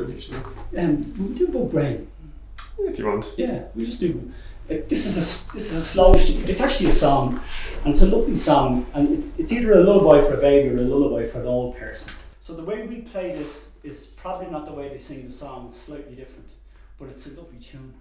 finish now? We do Bug Brain. If you want. Yeah, we just do. This is a slow. It's actually a song, and it's a lovely song, and it's either a lullaby for a baby or a lullaby for an old person. So the way we play this is probably not the way they sing the song. It's slightly different, but it's a lovely tune.